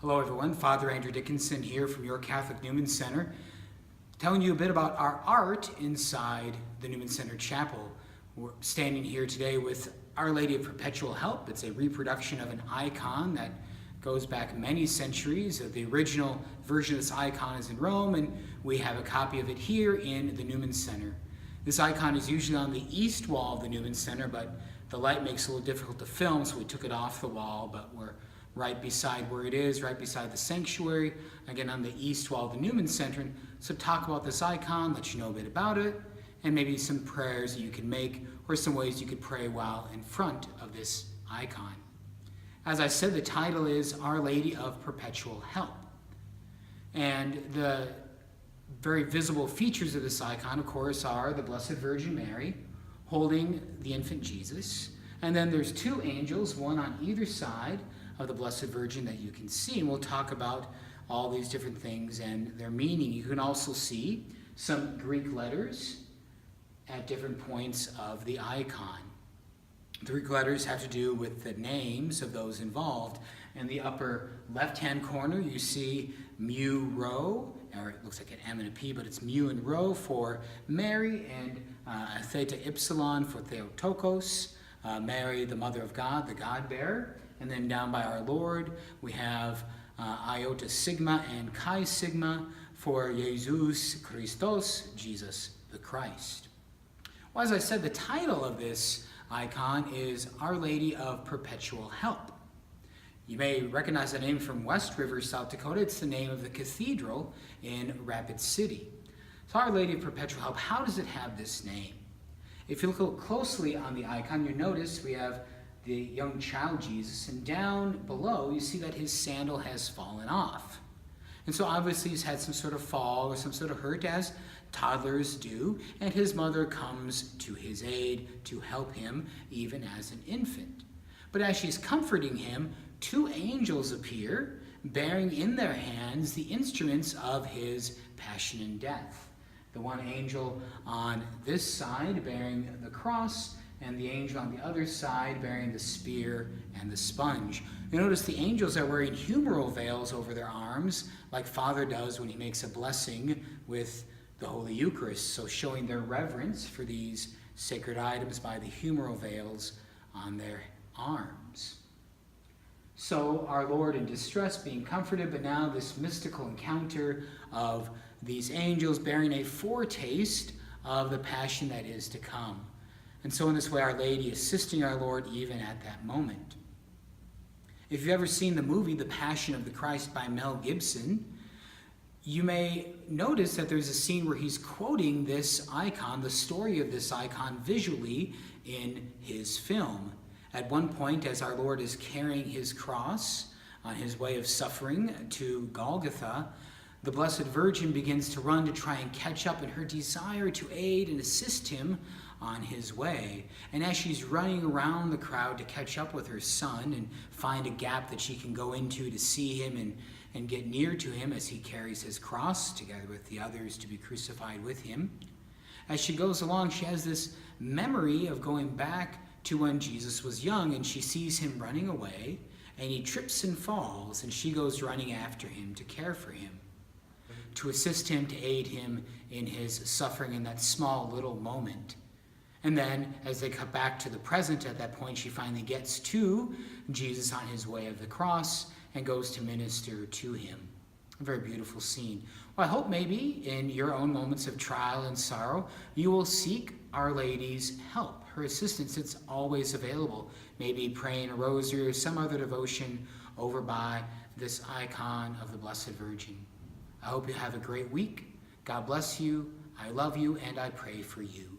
Hello everyone, Father Andrew Dickinson here from your Catholic Newman Center, telling you a bit about our art inside the Newman Center Chapel. We're standing here today with Our Lady of Perpetual Help. It's a reproduction of an icon that goes back many centuries. The original version of this icon is in Rome, and we have a copy of it here in the Newman Center. This icon is usually on the east wall of the Newman Center, but the light makes it a little difficult to film, so we took it off the wall, but we're right beside where it is, right beside the sanctuary, again on the east wall of the Newman Center. So talk about this icon, let you know a bit about it, and maybe some prayers that you can make or some ways you could pray while in front of this icon. As I said, the title is Our Lady of Perpetual Help. And the very visible features of this icon, of course, are the Blessed Virgin Mary holding the infant Jesus. And then there's two angels, one on either side of the Blessed Virgin that you can see. And we'll talk about all these different things and their meaning. You can also see some Greek letters at different points of the icon. The Greek letters have to do with the names of those involved. In the upper left-hand corner, you see mu rho, or it looks like an M and a P, but it's mu and rho for Mary, and theta ipsilon for Theotokos, Mary, the Mother of God, the God-bearer. And then down by our Lord, we have iota sigma and chi sigma for Jesus Christos, Jesus the Christ. Well, as I said, the title of this icon is Our Lady of Perpetual Help. You may recognize the name from West River, South Dakota. It's the name of the cathedral in Rapid City. So Our Lady of Perpetual Help, how does it have this name? If you look closely on the icon, you notice we have the young child Jesus, and down below you see that his sandal has fallen off. And so obviously he's had some sort of fall or some sort of hurt, as toddlers do, and his mother comes to his aid to help him even as an infant. But as she's comforting him, two angels appear, bearing in their hands the instruments of his passion and death. The one angel on this side bearing the cross, and the angel on the other side bearing the spear and the sponge. You notice the angels are wearing humeral veils over their arms, like Father does when he makes a blessing with the Holy Eucharist, so showing their reverence for these sacred items by the humeral veils on their arms. So our Lord in distress being comforted, but now this mystical encounter of these angels bearing a foretaste of the passion that is to come. And so in this way, Our Lady assisting our Lord even at that moment. If you've ever seen the movie The Passion of the Christ by Mel Gibson, you may notice that there's a scene where he's quoting this icon, the story of this icon, visually in his film. At one point, as our Lord is carrying his cross on his way of suffering to Golgotha, the Blessed Virgin begins to run to try and catch up in her desire to aid and assist him on his way. And as she's running around the crowd to catch up with her son and find a gap that she can go into to see him and get near to him as he carries his cross together with the others to be crucified with him, as she goes along, she has this memory of going back to when Jesus was young, and she sees him running away, and he trips and falls, and she goes running after him to care for him, to assist him, to aid him in his suffering in that small little moment. And then, as they cut back to the present, at that point, she finally gets to Jesus on his way of the cross and goes to minister to him. A very beautiful scene. Well, I hope maybe in your own moments of trial and sorrow, you will seek Our Lady's help. Her assistance, it's always available. Maybe praying a rosary or some other devotion over by this icon of the Blessed Virgin. I hope you have a great week. God bless you. I love you, and I pray for you.